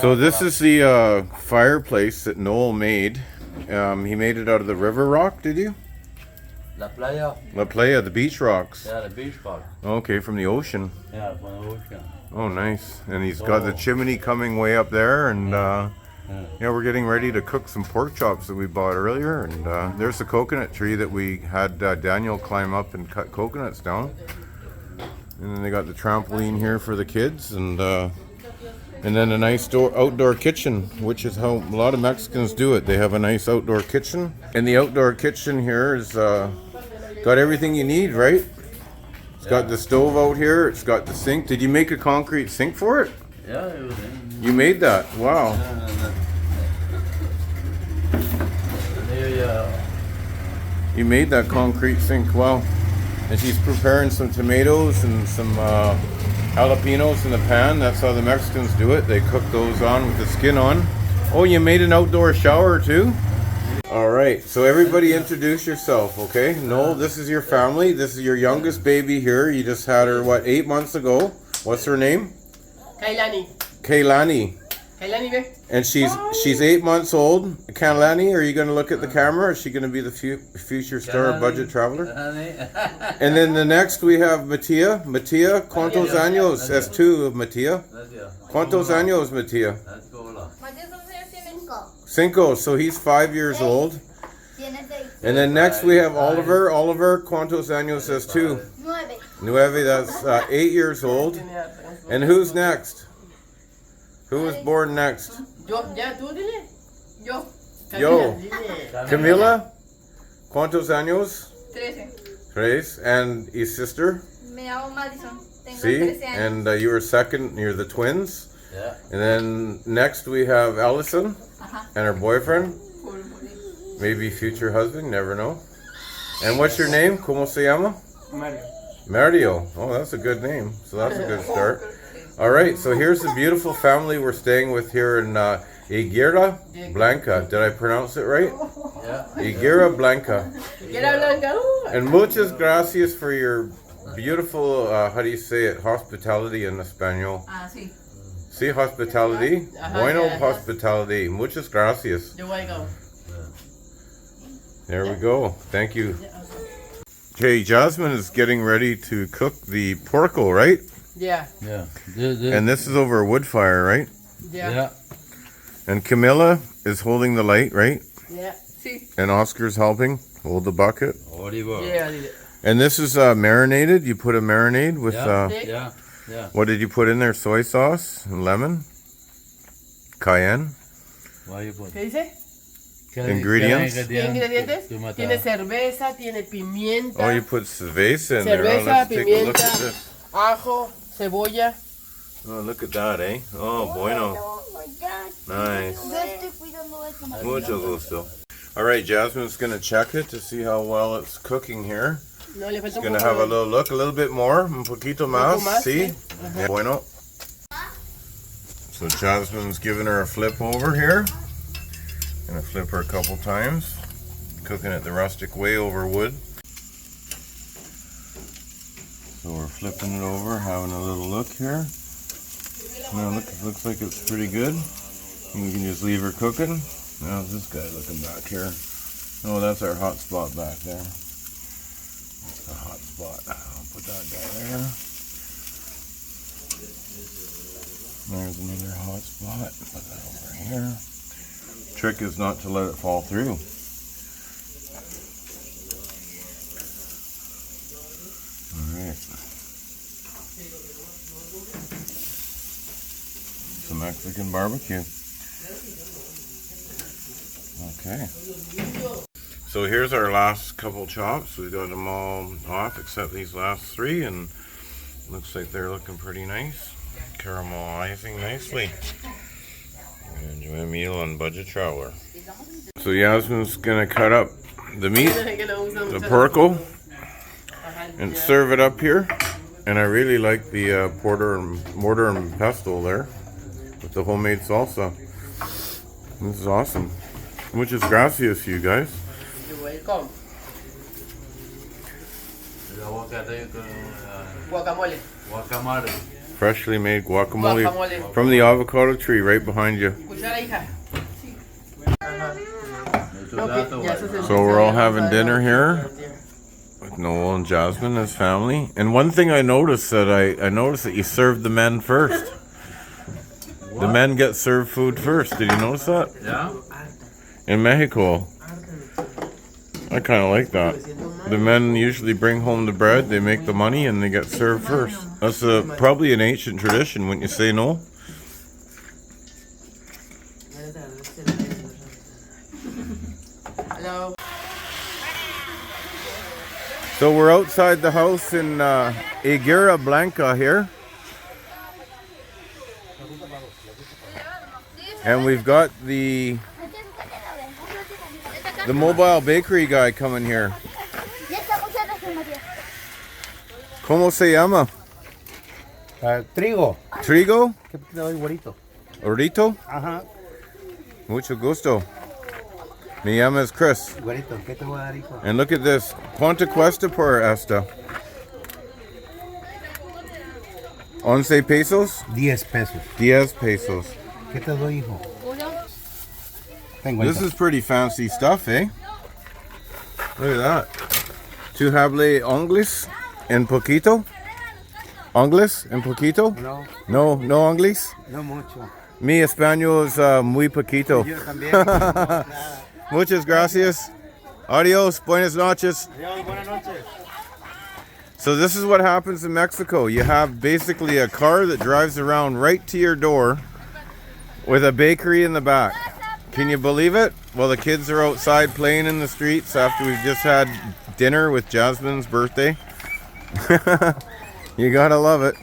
So this is the fireplace that Noel made. He made it out of the river rock, did you? La playa. La Playa, the beach rocks. Yeah, the beach rock. Okay, from the ocean. Yeah, from the ocean. Oh, nice. And he's got the chimney coming way up there, and yeah, we're getting ready to cook some pork chops that we bought earlier. And there's the coconut tree that we had Daniel climb up and cut coconuts down. And then they got the trampoline here for the kids, and then a nice outdoor kitchen, which is how a lot of Mexicans do it. They have a nice outdoor kitchen, and the outdoor kitchen here is got everything you need, right? It's got the stove out here. It's got the sink. Did you make a concrete sink for it? Yeah, it was in. You made that? Wow. You made that concrete sink. Wow. And she's preparing some tomatoes and some jalapenos in the pan. That's how the Mexicans do it. They cook those on with the skin on. Oh, you made an outdoor shower too? All right, so everybody introduce yourself, okay? Noel, this is your family. This is your youngest baby here. You just had her, what, 8 months ago? What's her name? Kailani. Kailani. Kailani, babe. And she's 8 months old. Kailani, are you going to look at the camera? Is she going to be the future star budget traveler? And then the next we have Mattia. Mattia, ¿cuántos años es tú, Mattia? ¿Cuántos años, Mattia? 5, so he's 5 years old. And then next we have Oliver. Oliver, ¿cuántos años es tú? 9, that's 8 years old. And who's next? Who was born next? Yo, tú dile. Yo. Yo. Camila, ¿cuántos años? 13. 3. And his sister? Me llamo Madison. Tengo See? 13 años. And you were second, you're the twins. Yeah. And then next we have Allison and her boyfriend. Maybe future husband, never know. And what's your name? ¿Cómo se llama? Mario. Mario. Oh, that's a good name. So that's a good start. All right, so here's the beautiful family we're staying with here in Higuera Blanca. Did I pronounce it right? Yeah. Higuera Blanca. Blanca. And muchas gracias for your beautiful, how do you say it, hospitality in Espanol. Sí. Sí, hospitality. Bueno hospitality. Muchas gracias. You're welcome. There we go. Thank you. Okay, Jasmine is getting ready to cook the porco, right? Yeah. Yeah. And this is over a wood fire, right? Yeah. Yeah. And Camilla is holding the light, right? Yeah. Sí. And Oscar's helping hold the bucket. Oliver. Yeah, I did it. And this is marinated. You put a marinade with, Yeah. Yeah. what did you put in there? Soy sauce and lemon? Cayenne? Why you put? ¿Qué dice? Ingredients? ¿Tiene ingredientes? Tiene cerveza, tiene pimienta, Oh, you put cerveza in there. Oh, cerveza, let's take a look at pimienta, this. ajo, cebolla. Oh, look at that, eh? Oh, bueno. Oh my God. Nice. Yo estoy cuidando eso. Mucho gusto. All right, Jasmine's going to check it to see how well it's cooking here. No, le falta It's un going to poco have a de- little look, a little bit more, un poquito más, más, see? sí. Yeah, bueno. So Jasmine's giving her a flip over here. Gonna flip her a couple times. Cooking it the rustic way over wood. So we're flipping it over, having a little look here. Now look, it looks like it's pretty good. And we can just leave her cooking. How's this guy looking back here? Oh, that's our hot spot back there. That's the hot spot. I'll put that guy there. There's another hot spot. Put that over here. Trick is not to let it fall through. Alright. Some Mexican barbecue. Okay. So here's our last couple chops. We've got them all off except these last 3, and looks like they're looking pretty nice. Caramelizing nicely. Enjoy a meal on Budget Traveler. So Yasmin's gonna cut up the meat, the porco, and serve it up here. And I really like the mortar and pestle there with the homemade salsa. This is awesome. Muchas gracias, you guys. You're welcome. Guacamole. Guacamole. Freshly made guacamole Guacamole. from the avocado tree right behind you. Cuchara, hija. Tu gato, Ya se So we're all having dinner here with Noel and Jazmin, his family. And one thing I noticed that I noticed that you serve the men first. The men get served food first. Did you notice that? Yeah. In Mexico. I kind of like that. The men usually bring home the bread, they make the money, and they get served first. That's probably an ancient tradition, wouldn't you say, no? Hello. So we're outside the house in Higuera Blanca here. And we've got the mobile bakery guy coming here. ¿Cómo se llama? Trigo. Trigo? ¿Qué te doy, güerito? Orito? Ajá. Mucho gusto. Me llamas Chris. Güerito, ¿qué te voy a dar, hijo? And look at this. ¿Cuánto cuesta por esta? 11 pesos? 10 pesos. 10 pesos. ¿Qué te doy, hijo? Tengo This is pretty fancy stuff, eh? Look at that. ¿Tu hablas inglés en poquito? ¿Inglés en poquito? No, No inglés? no mucho. Mi español es muy poquito. Yo también. Muchas gracias. Adios. Buenas noches. Adiós, buenas noches. So this is what happens in Mexico. You have basically a car that drives around right to your door with a bakery in the back. Can you believe it? Well, the kids are outside playing in the streets after we've just had dinner with Jasmine's birthday. You gotta love it.